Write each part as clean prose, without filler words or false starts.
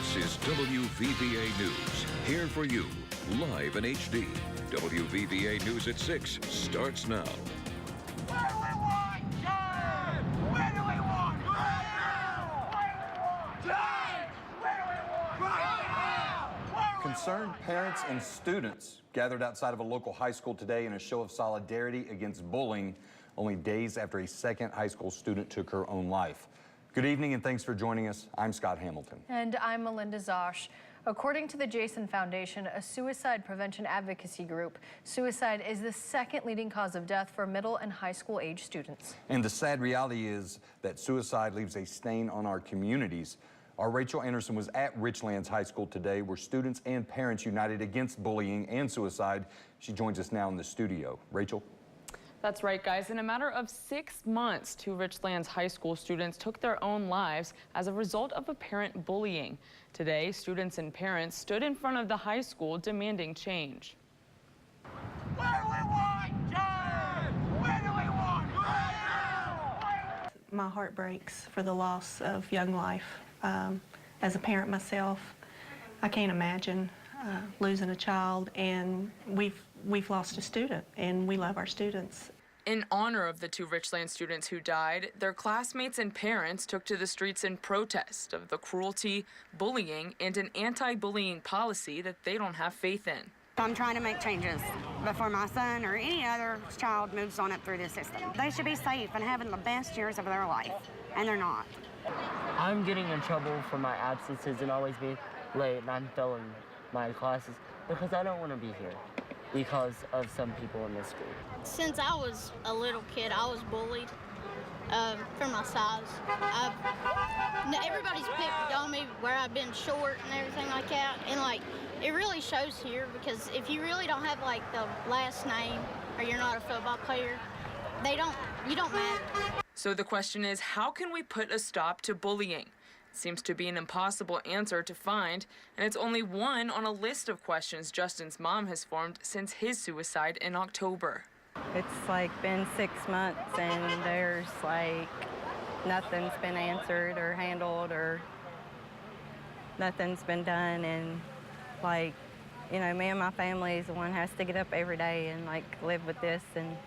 This is WVVA News, here for you, live in HD. WVVA News at 6 starts now. Where do we want change? Where do we want right now? Where do we want change? Where do we want right now? Concerned parents and students gathered outside of a local high school today in a show of solidarity against bullying, only days after a second high school student took her own life. Good evening and thanks for joining us. I'm Scott Hamilton. And I'm Melinda Zosh. According to the Jason Foundation, a suicide prevention advocacy group, suicide is the second leading cause of death for middle and high school age students. And the sad reality is that suicide leaves a stain on our communities. Our Rachel Anderson was at Richlands High School today, where students and parents united against bullying and suicide. She joins us now in the studio. Rachel? That's right, guys. In a matter of 6 months, 2 Richlands High School students took their own lives as a result of apparent bullying. Today, students and parents stood in front of the high school demanding change. Where do we want change? Where do we want right now? My heart breaks for the loss of young life. As a parent myself, I can't imagine losing a child, and we've lost a student, and we love our students. In honor of the 2 Richlands students who died, their classmates and parents took to the streets in protest of the cruelty, bullying, and an anti-bullying policy that they don't have faith in. I'm trying to make changes before my son or any other child moves on up through this system. They should be safe and having the best years of their life, and they're not. I'm getting in trouble for my absences and always being late, and I'm failing my classes because I don't want to be here because of some people in this school. Since I was a little kid, I was bullied for my size. Everybody's picked on me where I've been short and everything like that, and like it really shows here because if you really don't have like the last name or you're not a football player, you don't matter. So the question is, how can we put a stop to bullying? It seems to be an impossible answer to find, and it's only one on a list of questions Justin's mom has formed since his suicide in October. It's like been 6 months and there's like nothing's been answered or handled or nothing's been done, and like, you know, me and my family is the one who has to get up every day and like live with this, and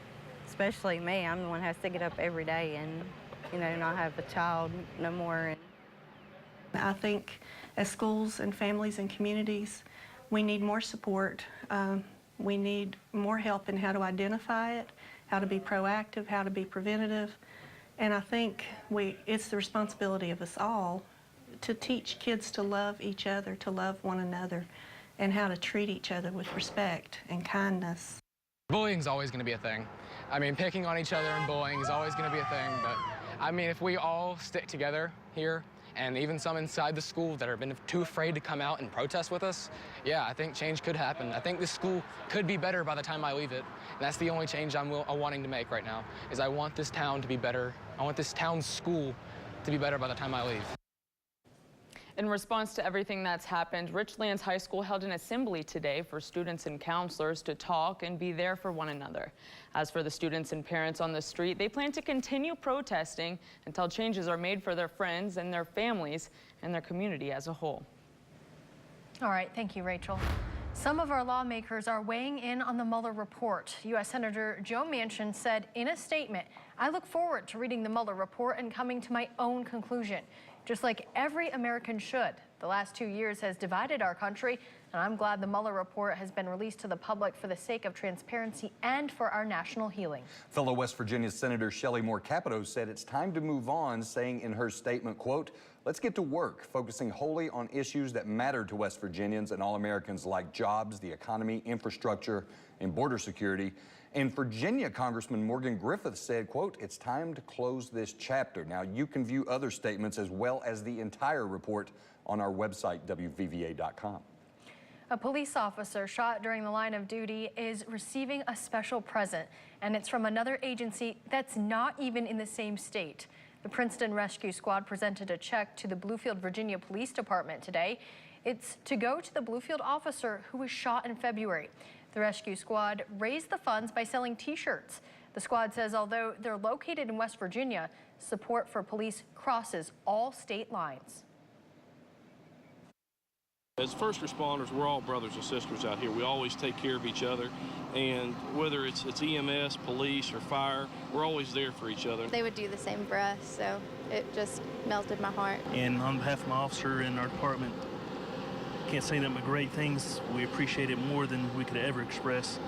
especially me, I'm the one who has to get up every day and, you know, not have a child no more. And I think as schools and families and communities, we need more support. We need more help in how to identify it, how to be proactive, how to be preventative. And I think it's the responsibility of us all to teach kids to love each other, to love one another, and how to treat each other with respect and kindness. Bullying's always going to be a thing. I mean, picking on each other and bullying is always going to be a thing, but I mean, if we all stick together here, and even some inside the school that have been too afraid to come out and protest with us, yeah, I think change could happen. I think this school could be better by the time I leave it. And that's the only change I'm wanting to make right now, is I want this town to be better. I want this town's school to be better by the time I leave. In response to everything that's happened, Richlands High School held an assembly today for students and counselors to talk and be there for one another. As for the students and parents on the street, they plan to continue protesting until changes are made for their friends and their families and their community as a whole. All right, thank you, Rachel. Some of our lawmakers are weighing in on the Mueller report. U.S. Senator Joe Manchin said in a statement, "I look forward to reading the Mueller report and coming to my own conclusion, just like every American should. The last 2 years has divided our country, and I'm glad the Mueller report has been released to the public for the sake of transparency and for our national healing." Fellow West Virginia Senator Shelley Moore Capito said it's time to move on, saying in her statement, quote, "Let's get to work, focusing wholly on issues that matter to West Virginians and all Americans, like jobs, the economy, infrastructure, and border security." And Virginia Congressman Morgan Griffith said, quote, "It's time to close this chapter." Now, you can view other statements as well as the entire report on our website, WVVA.com. A police officer shot during the line of duty is receiving a special present, and it's from another agency that's not even in the same state. The Princeton Rescue Squad presented a check to the Bluefield, Virginia Police Department today. It's to go to the Bluefield officer who was shot in February. The rescue squad raised the funds by selling T-shirts. The squad says although they're located in West Virginia, support for police crosses all state lines. As first responders, we're all brothers and sisters out here. We always take care of each other, and whether it's EMS, police, or fire, we're always there for each other. They would do the same for us, so it just melted my heart. And on behalf of my officer and our department, can't say nothing but great things. We appreciate it more than we could ever express.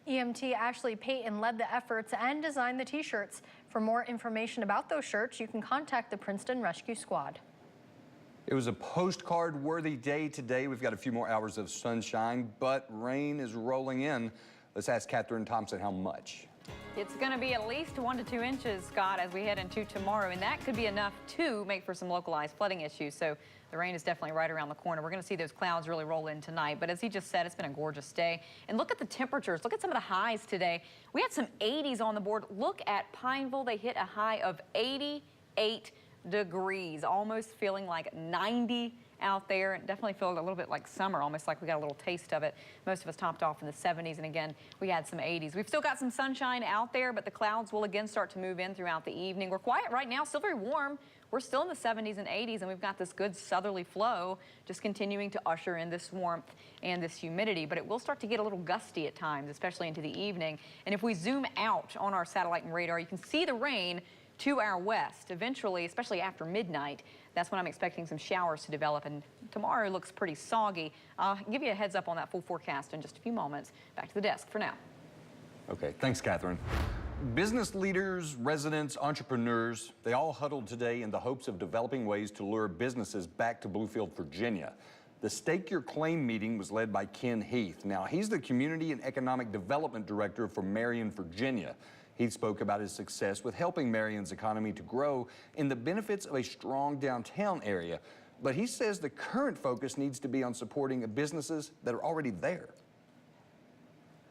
EMT Ashley Payton led the efforts and designed the T-shirts. For more information about those shirts, you can contact the Princeton Rescue Squad. It was a postcard-worthy day today. We've got a few more hours of sunshine, but rain is rolling in. Let's ask Catherine Thompson how much. It's going to be at least 1 to 2 inches, Scott, as we head into tomorrow, and that could be enough to make for some localized flooding issues. So the rain is definitely right around the corner. We're going to see those clouds really roll in tonight. But as he just said, it's been a gorgeous day. And look at the temperatures. Look at some of the highs today. We had some 80s on the board. Look at Pineville. They hit a high of 88 degrees, almost feeling like 90 out there. It definitely felt a little bit like summer, almost like we got a little taste of it. Most of us topped off in the 70s, and again, we had some 80s. We've still got some sunshine out there, but the clouds will again start to move in throughout the evening. We're quiet right now, still very warm. We're still in the 70s and 80s, and we've got this good southerly flow just continuing to usher in this warmth and this humidity, but it will start to get a little gusty at times, especially into the evening. And if we zoom out on our satellite and radar, you can see the rain to our west. Eventually, especially after midnight, that's when I'm expecting some showers to develop, and tomorrow looks pretty soggy. I'll give you a heads up on that full forecast in just a few moments. Back to the desk for now. Okay, thanks, Catherine. Business leaders, residents, entrepreneurs, they all huddled today in the hopes of developing ways to lure businesses back to Bluefield, Virginia. The Stake Your Claim meeting was led by Ken Heath. Now, he's the Community and Economic Development Director for Marion, Virginia. He spoke about his success with helping Marion's economy to grow and the benefits of a strong downtown area. But he says the current focus needs to be on supporting businesses that are already there.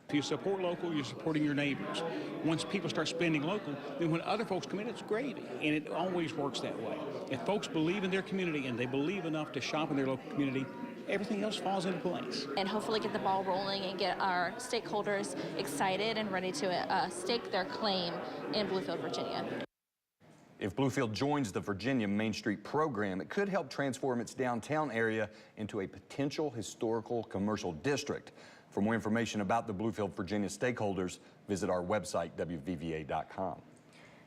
If you support local, you're supporting your neighbors. Once people start spending local, then when other folks come in, it's gravy. And it always works that way. If folks believe in their community and they believe enough to shop in their local community, everything else falls into place. And hopefully get the ball rolling and get our stakeholders excited and ready to stake their claim in Bluefield, Virginia. If Bluefield joins the Virginia Main Street program, it could help transform its downtown area into a potential historical commercial district. For more information about the Bluefield, Virginia stakeholders, visit our website, WVVA.com.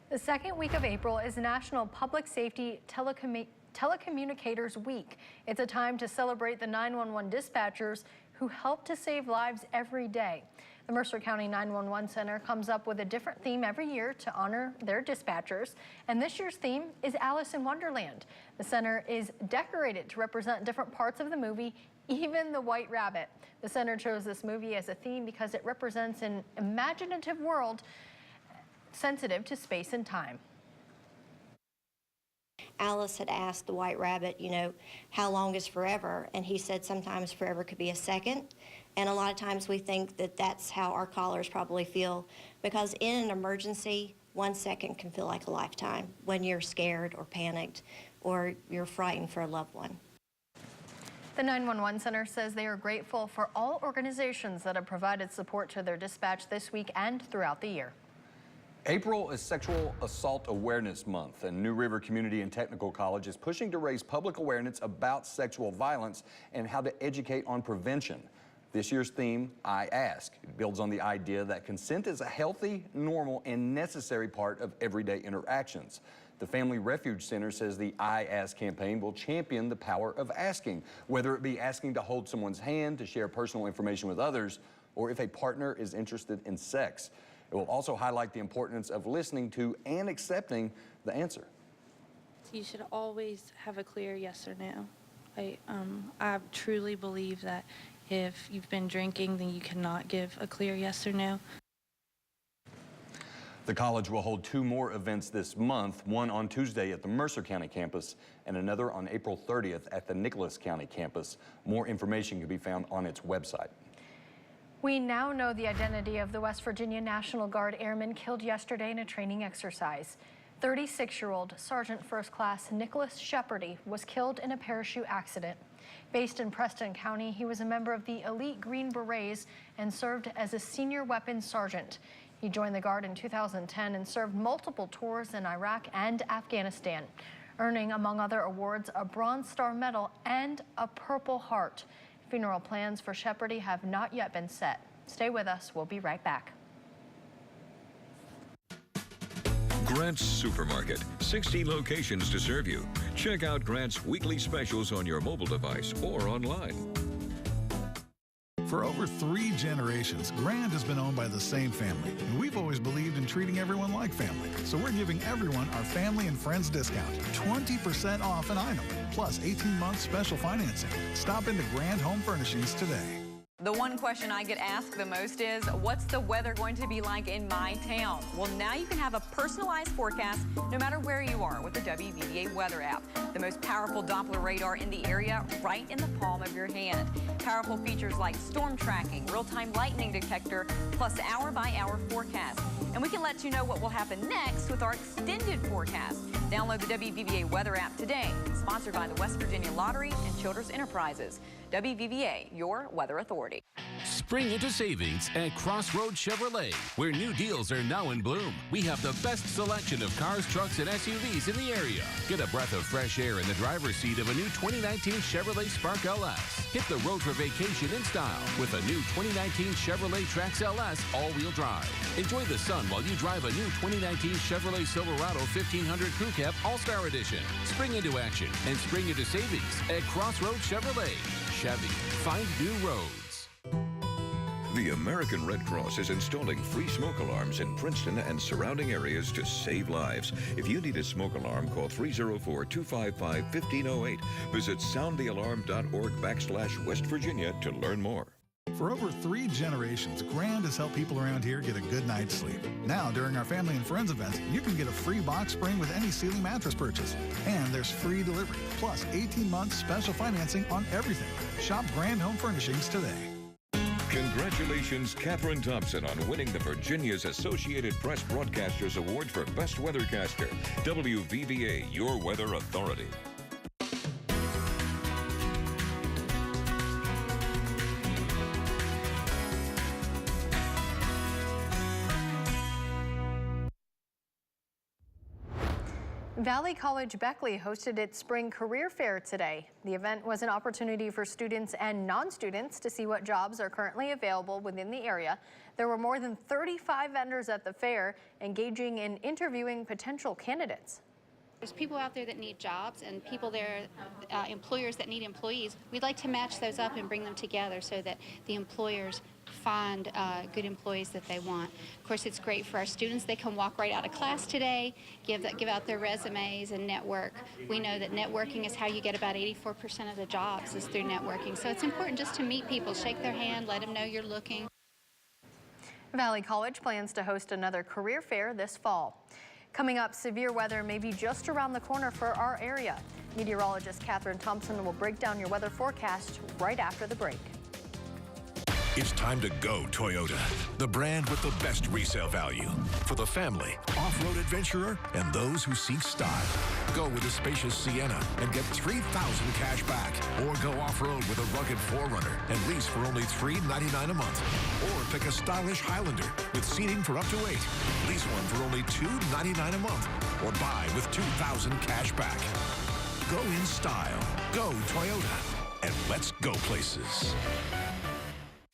The second week of April is National Public Safety Telecommunicators Week. It's a time to celebrate the 911 dispatchers who help to save lives every day. The Mercer County 911 Center comes up with a different theme every year to honor their dispatchers, and this year's theme is Alice in Wonderland. The center is decorated to represent different parts of the movie, even the White Rabbit. The center chose this movie as a theme because it represents an imaginative world sensitive to space and time. Alice had asked the White Rabbit, you know, how long is forever? And he said sometimes forever could be a second. And a lot of times we think that that's how our callers probably feel, because in an emergency, 1 second can feel like a lifetime when you're scared or panicked or you're frightened for a loved one. The 911 Center says they are grateful for all organizations that have provided support to their dispatch this week and throughout the year. April is Sexual Assault Awareness Month, and New River Community and Technical College is pushing to raise public awareness about sexual violence and how to educate on prevention. This year's theme, I Ask, it builds on the idea that consent is a healthy, normal, and necessary part of everyday interactions. The Family Refuge Center says the I Ask campaign will champion the power of asking, whether it be asking to hold someone's hand, to share personal information with others, or if a partner is interested in sex. It will also highlight the importance of listening to and accepting the answer. You should always have a clear yes or no. I truly believe that if you've been drinking, then you cannot give a clear yes or no. The college will hold 2 more events this month, one on Tuesday at the Mercer County campus and another on April 30th at the Nicholas County campus. More information can be found on its website. We now know the identity of the West Virginia National Guard airman killed yesterday in a training exercise. 36-year-old Sergeant First Class Nicholas Shepherdy was killed in a parachute accident. Based in Preston County, he was a member of the elite Green Berets and served as a senior weapons sergeant. He joined the Guard in 2010 and served multiple tours in Iraq and Afghanistan. earning, among other awards, a Bronze Star Medal and a Purple Heart. Funeral plans for Shepardy have not yet been set. Stay with us. We'll be right back. Grant's Supermarket, 60 locations to serve you. Check out Grant's weekly specials on your mobile device or online. For over 3 generations, Grand has been owned by the same family, and we've always believed in treating everyone like family. So we're giving everyone our family and friends discount, 20% off an item, plus 18-month special financing. Stop into Grand Home Furnishings today. The one question I get asked the most is, what's the weather going to be like in my town? Well, now you can have a personalized forecast no matter where you are with the WVVA weather app. The most powerful Doppler radar in the area, right in the palm of your hand. Powerful features like storm tracking, real-time lightning detector, plus hour-by-hour forecast. And we can let you know what will happen next with our extended forecast. Download the WVVA weather app today. Sponsored by the West Virginia Lottery and Children's Enterprises. WVVA, your weather authority. Spring into savings at Crossroads Chevrolet, where new deals are now in bloom. We have the best selection of cars, trucks, and SUVs in the area. Get a breath of fresh air in the driver's seat of a new 2019 Chevrolet Spark LS. Hit the road for vacation in style with a new 2019 Chevrolet Trax LS all-wheel drive. Enjoy the sun while you drive a new 2019 Chevrolet Silverado 1500 Crew Cab All-Star Edition. Spring into action and spring into savings at Crossroads Chevrolet. Chevy, find new roads. The American Red Cross is installing free smoke alarms in Princeton and surrounding areas to save lives. If you need a smoke alarm, call 304-255-1508. Visit soundthealarm.org/West Virginia to learn more. For over 3 generations, Grand has helped people around here get a good night's sleep. Now, during our family and friends events, you can get a free box spring with any Sealy mattress purchase. And there's free delivery, plus 18-month special financing on everything. Shop Grand Home Furnishings today. Congratulations, Katherine Thompson, on winning the Virginia's Associated Press Broadcasters Award for Best Weathercaster. WVVA, your weather authority. Valley College Beckley hosted its Spring Career Fair today. The event was an opportunity for students and non-students to see what jobs are currently available within the area. There were more than 35 vendors at the fair, engaging in interviewing potential candidates. There's people out there that need jobs and people there, employers that need employees. We'd like to match those up and bring them together so that the employers find good employees that they want. Of course, it's great for our students. They can walk right out of class today, give out their resumes and network. We know that networking is how you get about 84% of the jobs is through networking. So it's important just to meet people, shake their hand, let them know you're looking. Valley College plans to host another career fair this fall. Coming up, severe weather may be just around the corner for our area. Meteorologist Katherine Thompson will break down your weather forecast right after the break. It's time to go Toyota, the brand with the best resale value for the family, off-road adventurer, and those who seek style. Go with a spacious Sienna and get $3,000 cash back, or go off-road with a rugged 4Runner and lease for only $399 a month. Or pick a stylish Highlander with seating for up to 8. Lease one for only $299 a month, or buy with $2,000 cash back. Go in style. Go Toyota, and let's go places.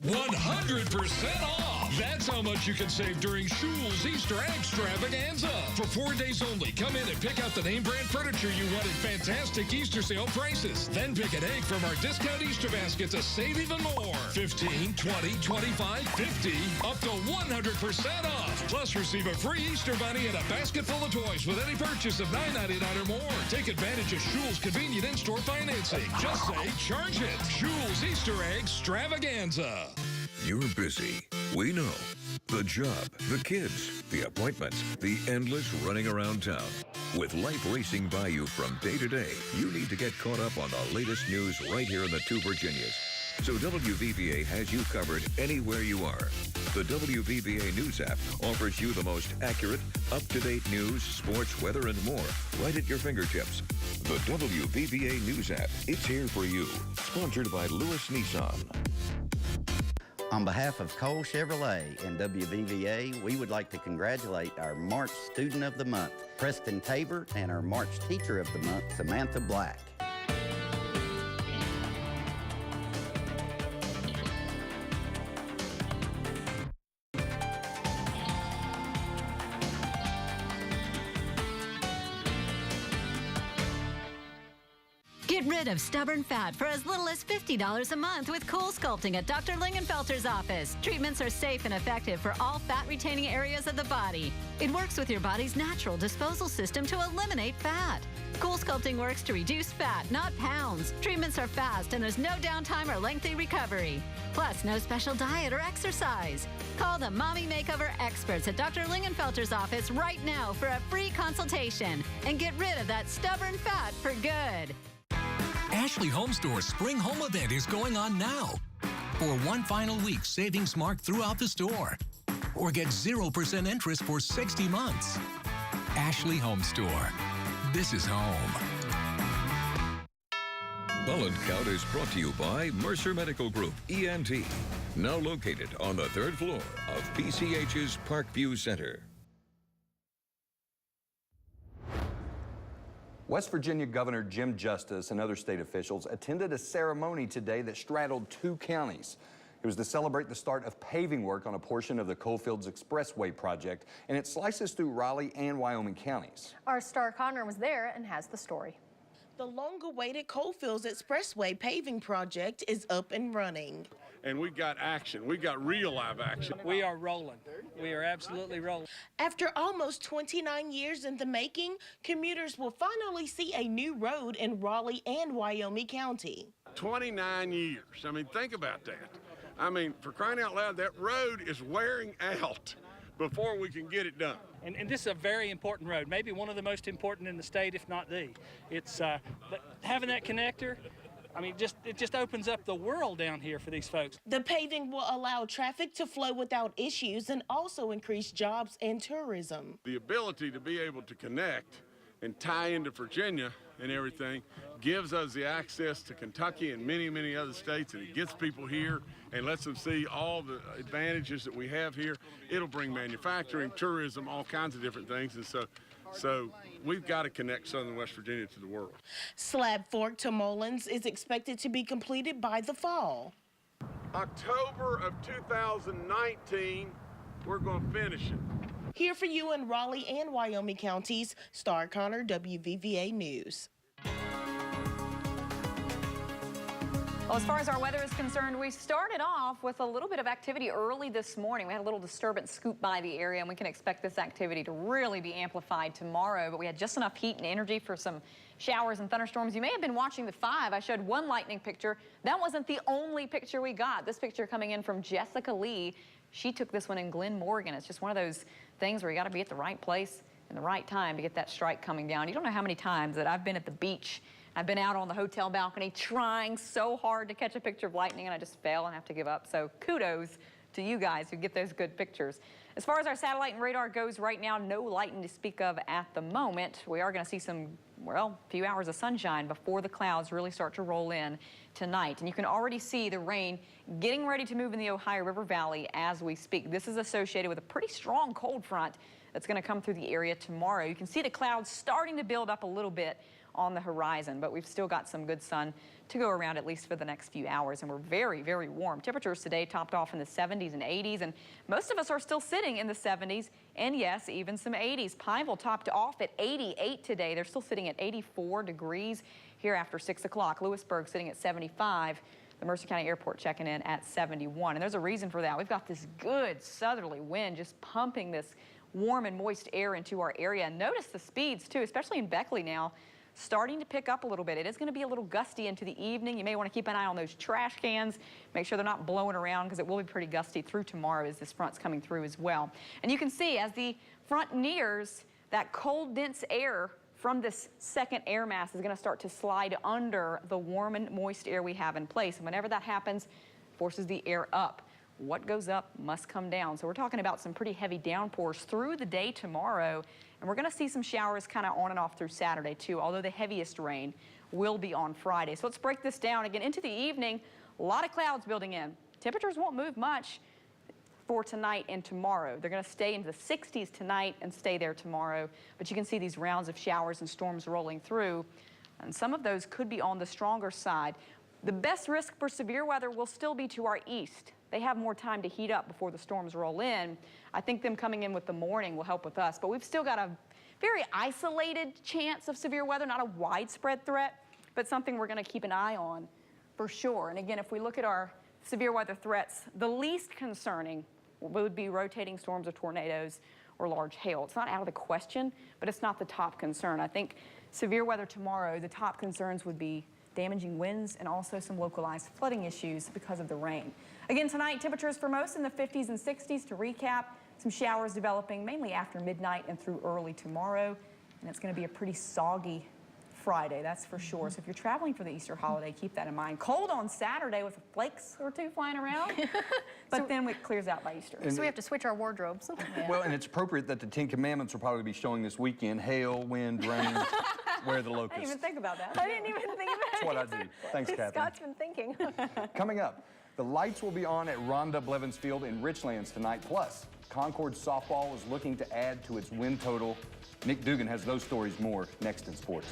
100% off! That's how much you can save during Schul's Easter Extravaganza. For 4 days only, come in and pick out the name brand furniture you want at fantastic Easter sale prices. Then pick an egg from our discount Easter basket to save even more. 15, 20, 25, 50, up to 100% off. Plus, receive a free Easter bunny and a basket full of toys with any purchase of $9.99 or more. Take advantage of Schul's convenient in-store financing. Just say, charge it. Schul's Easter Extravaganza. You're busy. We know. The job, the kids, the appointments, the endless running around town. With life racing by you from day to day, you need to get caught up on the latest news right here in the 2 Virginias. So WVVA has you covered anywhere you are. The WVVA News app offers you the most accurate, up-to-date news, sports, weather, and more right at your fingertips. The WVVA News app. It's here for you. Sponsored by Lewis Nissan. On behalf of Cole Chevrolet and WVVA, we would like to congratulate our March Student of the Month, Preston Tabor, and our March Teacher of the Month, Samantha Black. Get rid of stubborn fat for as little as $50 a month with Cool Sculpting at Dr. Lingenfelter's office. Treatments are safe and effective for all fat-retaining areas of the body. It works with your body's natural disposal system to eliminate fat. Cool Sculpting works to reduce fat, not pounds. Treatments are fast and there's no downtime or lengthy recovery. Plus, no special diet or exercise. Call the Mommy Makeover experts at Dr. Lingenfelter's office right now for a free consultation and get rid of that stubborn fat for good. Ashley Home Store's Spring Home Event is going on now. For one final week, savings marked throughout the store. Or get 0% interest for 60 months. Ashley Home Store. This is home. Ball & Count is brought to you by Mercer Medical Group, ENT. Now located on the 3rd floor of PCH's Parkview Center. West Virginia Governor Jim Justice and other state officials attended a ceremony today that straddled 2 counties. It was to celebrate the start of paving work on a portion of the Coalfields Expressway project, and it slices through Raleigh and Wyoming counties. Our Star Connor was there and has the story. The long-awaited Coalfields Expressway paving project is up and running. And we got action. We got real live action. We are rolling. We are absolutely rolling. After almost 29 years in the making, commuters will finally see a new road in Raleigh and Wyoming County. 29 years. I mean, think about that. I mean, for crying out loud, that road is wearing out before we can get it done. And this is a very important road, maybe one of the most important in the state, if not the. It's having that connector. I mean, it just opens up the world down here for these folks. The paving will allow traffic to flow without issues and also increase jobs and tourism. The ability to be able to connect and tie into Virginia and everything gives us the access to Kentucky and many, many other states, and it gets people here and lets them see all the advantages that we have here. It'll bring manufacturing, tourism, all kinds of different things, and so we've got to connect Southern West Virginia to the world. Slab Fork to Mullins is expected to be completed by the fall. October of 2019, we're going to finish it. Here for you in Raleigh and Wyoming counties, Star Connor, WVVA News. Well, as far as our weather is concerned, we started off with a little bit of activity early this morning. We had a little disturbance scoop by the area, and we can expect this activity to really be amplified tomorrow. But we had just enough heat and energy for some showers and thunderstorms. You may have been watching the 5. I showed one lightning picture. That wasn't the only picture we got. This picture coming in from Jessica Lee. She took this one in Glen Morgan. It's just one of those things where you got to be at the right place in the right time to get that strike coming down. You don't know how many times that I've been at the beach. I've been out on the hotel balcony trying so hard to catch a picture of lightning, and I just fail and have to give up. So kudos to you guys who get those good pictures. As far as our satellite and radar goes right now, no lightning to speak of at the moment. We are going to see some, well, few hours of sunshine before the clouds really start to roll in tonight. And you can already see the rain getting ready to move in the Ohio River Valley as we speak. This is associated with a pretty strong cold front that's going to come through the area tomorrow. You can see the clouds starting to build up a little bit on the horizon, but we've still got some good sun to go around at least for the next few hours, and we're very, very warm. Temperatures today topped off in the 70s and 80s, and most of us are still sitting in the 70s, and yes, even some 80s. Pineville topped off at 88 today. They're still sitting at 84 degrees here after 6 o'clock. Lewisburg sitting at 75. The Mercer County Airport checking in at 71, and there's a reason for that. We've got this good southerly wind just pumping this warm and moist air into our area. Notice the speeds too, especially in Beckley now, starting to pick up a little bit. It is going to be a little gusty into the evening. You may want to keep an eye on those trash cans. Make sure they're not blowing around because it will be pretty gusty through tomorrow as this front's coming through as well. And you can see as the front nears, that cold, dense air from this second air mass is going to start to slide under the warm and moist air we have in place. And whenever that happens, forces the air up. What goes up must come down. So we're talking about some pretty heavy downpours through the day tomorrow. And we're going to see some showers kind of on and off through Saturday too, although the heaviest rain will be on Friday. So let's break this down again into the evening. A lot of clouds building in. temperatures won't move much for tonight and tomorrow. They're going to stay into the 60s tonight and stay there tomorrow. But you can see these rounds of showers and storms rolling through, and some of those could be on the stronger side. The best risk for severe weather will still be to our east. They have more time to heat up before the storms roll in. I think them coming in with the morning will help with us, but we've still got a very isolated chance of severe weather, not a widespread threat, but something we're going to keep an eye on for sure. And again, if we look at our severe weather threats, the least concerning would be rotating storms or tornadoes or large hail. It's not out of the question, but it's not the top concern. I think severe weather tomorrow, the top concerns would be damaging winds and also some localized flooding issues because of the rain. Again, tonight, temperatures for most in the 50s and 60s. To recap, some showers developing mainly after midnight and through early tomorrow, and it's going to be a pretty soggy Friday, that's for sure. So if you're traveling for the Easter holiday, keep that in mind. Cold on Saturday with flakes or two flying around, but then it clears out by Easter. So we have to switch our wardrobes. Well, and it's appropriate that the 10 Commandments will probably be showing this weekend: hail, wind, rain, where the I locusts. didn't even think about that. I didn't even think about That's what I do. Thanks, Catherine. Scott's been thinking. Coming up, the lights will be on at Rhonda Blevins Field in Richlands tonight. Plus, Concord softball is looking to add to its win total. Nick Dugan has those stories more next in sports.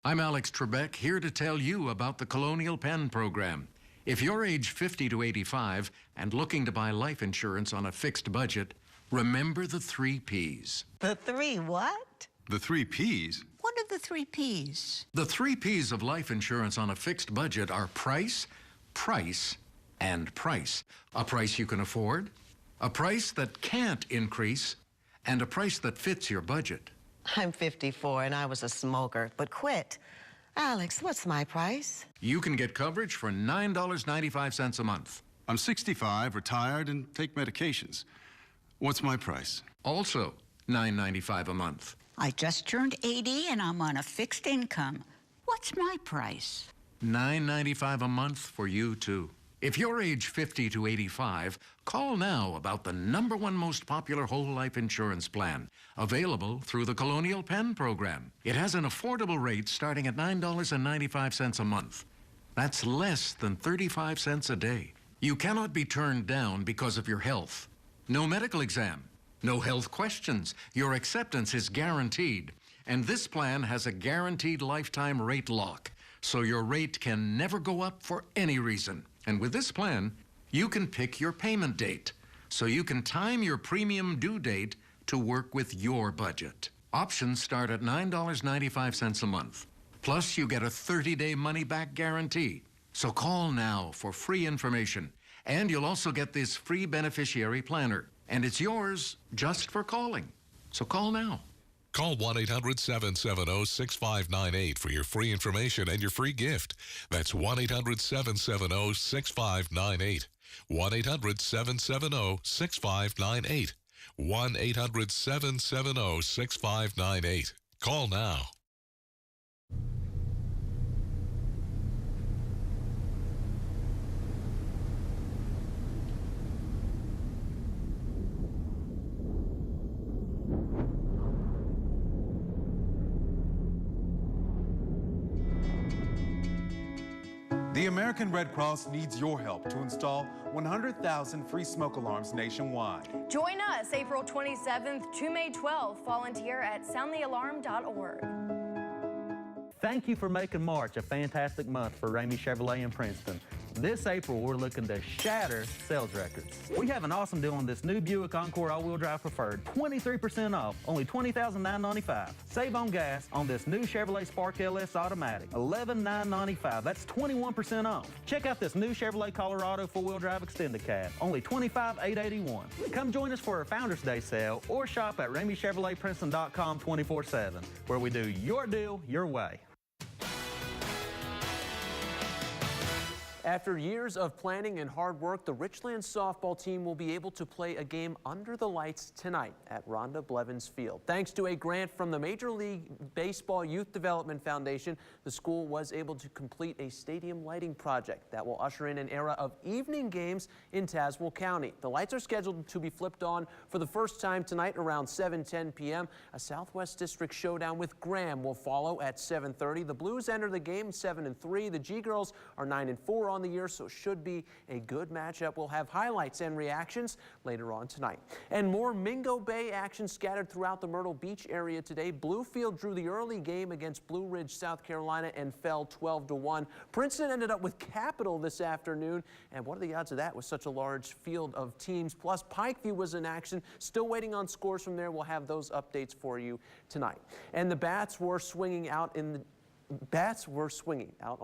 I'm Alex Trebek, here to tell you about the Colonial Penn program. If you're age 50 to 85 and looking to buy life insurance on a fixed budget, remember the 3 Ps. The 3 what? The 3 Ps? What are the 3 Ps? The 3 Ps of life insurance on a fixed budget are price, price, and price. A price you can afford, a price that can't increase, and a price that fits your budget. I'm 54 and I was a smoker, but quit. Alex, what's my price? You can get coverage for $9.95 a month. I'm 65, retired, and take medications. What's my price? Also, $9.95 a month. I just turned 80 and I'm on a fixed income. What's my price? $9.95 a month for you, too. If you're age 50 to 85, call now about the #1 most popular whole life insurance plan, available through the Colonial Penn program. It has an affordable rate starting at $9.95 a month. That's less than 35 cents a day. You cannot be turned down because of your health. No medical exam, no health questions. Your acceptance is guaranteed. And this plan has a guaranteed lifetime rate lock, so your rate can never go up for any reason. And with this plan, you can pick your payment date, so you can time your premium due date to work with your budget. Options start at $9.95 a month. Plus, you get a 30-day money-back guarantee. So call now for free information. And you'll also get this free beneficiary planner. And it's yours just for calling. So call now. Call 1-800-770-6598 for your free information and your free gift. That's 1-800-770-6598. 1-800-770-6598. 1-800-770-6598. Call now. The American Red Cross needs your help to install 100,000 free smoke alarms nationwide. Join us April 27th to May 12th. Volunteer at soundthealarm.org. Thank you for making March a fantastic month for Ramey Chevrolet in Princeton. This April, we're looking to shatter sales records. We have an awesome deal on this new Buick Encore all-wheel drive preferred. 23% off, only $20,995. Save on gas on this new Chevrolet Spark LS Automatic, $11,995. That's 21% off. Check out this new Chevrolet Colorado four-wheel drive extended cab, only $25,881. Come join us for our Founders Day sale or shop at RameyChevroletPrinceton.com 24/7, where we do your deal your way. After years of planning and hard work, the Richlands softball team will be able to play a game under the lights tonight at Rhonda Blevins Field. Thanks to a grant from the Major League Baseball Youth Development Foundation, the school was able to complete a stadium lighting project that will usher in an era of evening games in Tazewell County. The lights are scheduled to be flipped on for the first time tonight around 7:10 p.m. A Southwest District showdown with Graham will follow at 7:30. The Blues enter the game 7-3. The G-Girls are 9-4 on the year, so it should be a good matchup. We'll have highlights and reactions later on tonight. And more Mingo Bay action scattered throughout the Myrtle Beach area today. Bluefield drew the early game against Blue Ridge, South Carolina, and fell 12-1. Princeton ended up with Capital this afternoon, and what are the odds of that with such a large field of teams? Plus, Pikeview was in action, still waiting on scores from there. We'll have those updates for you tonight. And the Bats were swinging out on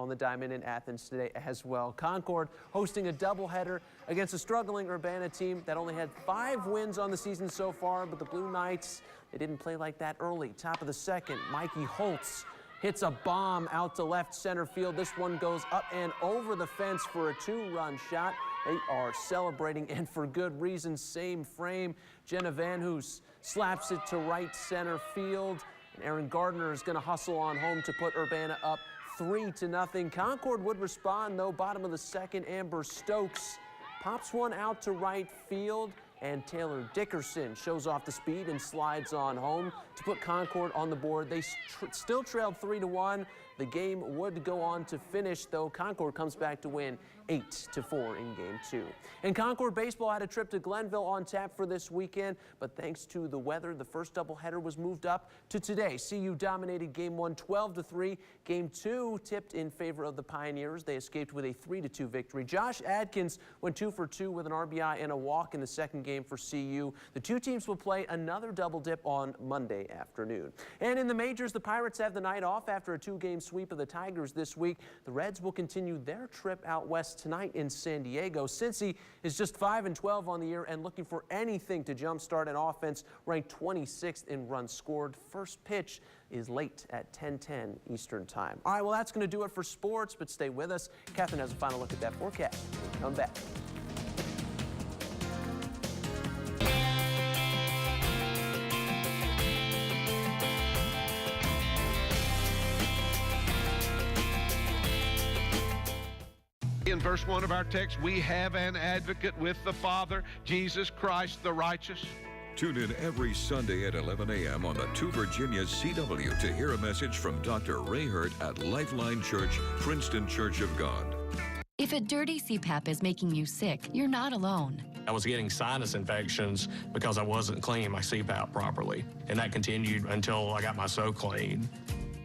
the diamond in Athens today as well. Concord hosting a doubleheader against a struggling Urbana team that only had 5 wins on the season so far, but the Blue Knights, they didn't play like that early. Top of the second, Mikey Holtz hits a bomb out to left center field. This one goes up and over the fence for a 2-run shot. They are celebrating, and for good reason. Same frame. Jenna Van Hoos slaps it to right center field. And Aaron Gardner is going to hustle on home to put Urbana up 3-0. Concord would respond, though. Bottom of the second, Amber Stokes pops one out to right field. And Taylor Dickerson shows off the speed and slides on home to put Concord on the board. They still trailed 3-1. The game would go on to finish, though. Concord comes back to win 8-4 in Game 2. And Concord baseball had a trip to Glenville on tap for this weekend, but thanks to the weather, the first doubleheader was moved up to today. CU dominated Game 1 12-3. Game 2 tipped in favor of the Pioneers. They escaped with a 3-2 victory. Josh Adkins went 2 for 2 with an RBI and a walk in the second game for CU. The two teams will play another double dip on Monday afternoon. And in the majors, the Pirates have the night off after a 2-game sweep of the Tigers this week. The Reds will continue their trip out west tonight in San Diego. Cincy is just 5-12 on the year and looking for anything to jumpstart an offense, ranked 26th in runs scored. First pitch is late at 10:10 Eastern Time. All right, well, that's going to do it for sports, but stay with us. Catherine has a final look at that forecast when we come back. In verse 1 of our text, we have an advocate with the Father, Jesus Christ the righteous. Tune in every Sunday at 11 a.m. on the 2 Virginia CW to hear a message from Dr. Ray Hurt at Lifeline Church, Princeton Church of God. If a dirty CPAP is making you sick, you're not alone. I was getting sinus infections because I wasn't cleaning my CPAP properly, and that continued until I got my SoClean.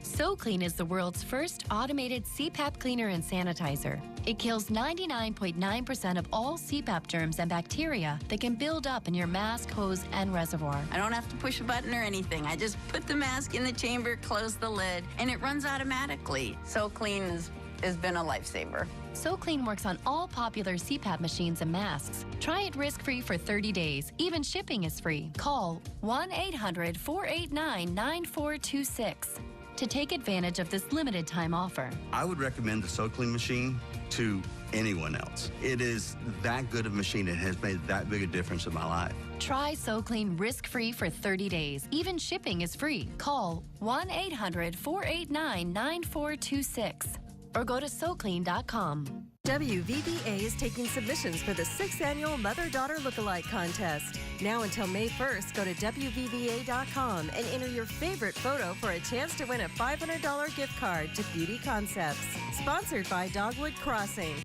SoClean is the world's first automated CPAP cleaner and sanitizer. It kills 99.9% of all CPAP germs and bacteria that can build up in your mask, hose, and reservoir. I don't have to push a button or anything. I just put the mask in the chamber, close the lid, and it runs automatically. SoClean has been a lifesaver. SoClean works on all popular CPAP machines and masks. Try it risk-free for 30 days. Even shipping is free. Call 1-800-489-9426 to take advantage of this limited time offer. I would recommend the SoClean machine to anyone else. It is that good of a machine. It has made that big a difference in my life. Try SoClean risk-free for 30 days. Even shipping is free. Call 1-800-489-9426 or go to SoClean.com. WVVA is taking submissions for the 6th annual Mother-Daughter Lookalike Contest. Now until May 1st, go to WVVA.com and enter your favorite photo for a chance to win a $500 gift card to Beauty Concepts. Sponsored by Dogwood Crossing.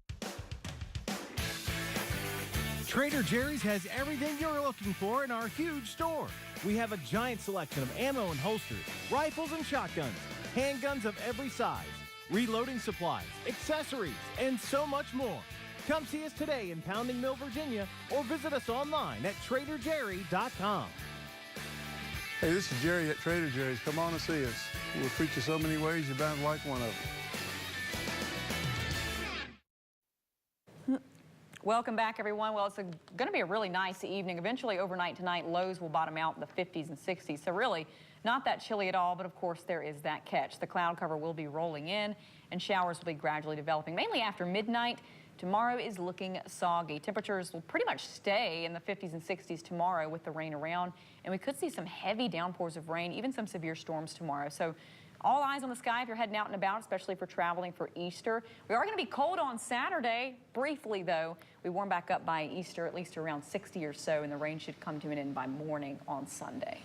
Trader Jerry's has everything you're looking for in our huge store. We have a giant selection of ammo and holsters, rifles and shotguns, handguns of every size, reloading supplies, accessories, and so much more. Come see us today in Pounding Mill, Virginia, or visit us online at TraderJerry.com. Hey, this is Jerry at Trader Jerry's. Come on and see us. We'll treat you so many ways, you're bound to like one of them. Welcome back, everyone. Well, it's going to be a really nice evening. Eventually, overnight tonight, lows will bottom out in the 50s and 60s. So really, not that chilly at all, but of course, there is that catch. The cloud cover will be rolling in, and showers will be gradually developing, mainly after midnight. Tomorrow is looking soggy. Temperatures will pretty much stay in the 50s and 60s tomorrow with the rain around, and we could see some heavy downpours of rain, even some severe storms tomorrow. So all eyes on the sky if you're heading out and about, especially for traveling for Easter. We are going to be cold on Saturday, briefly though. We warm back up by Easter, at least around 60 or so, and the rain should come to an end by morning on Sunday.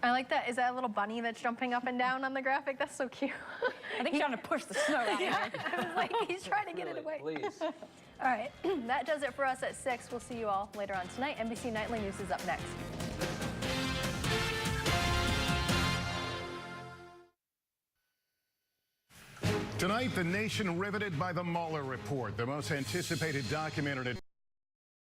I like that. Is that a little bunny that's jumping up and down on the graphic? That's so cute. I think he's trying to push the snow out. Yeah, I was like, he's trying to get it away. Please. All right, that does it for us at 6. We'll see you all later on tonight. NBC Nightly News is up next. Tonight, the nation riveted by the Mueller report, the most anticipated documented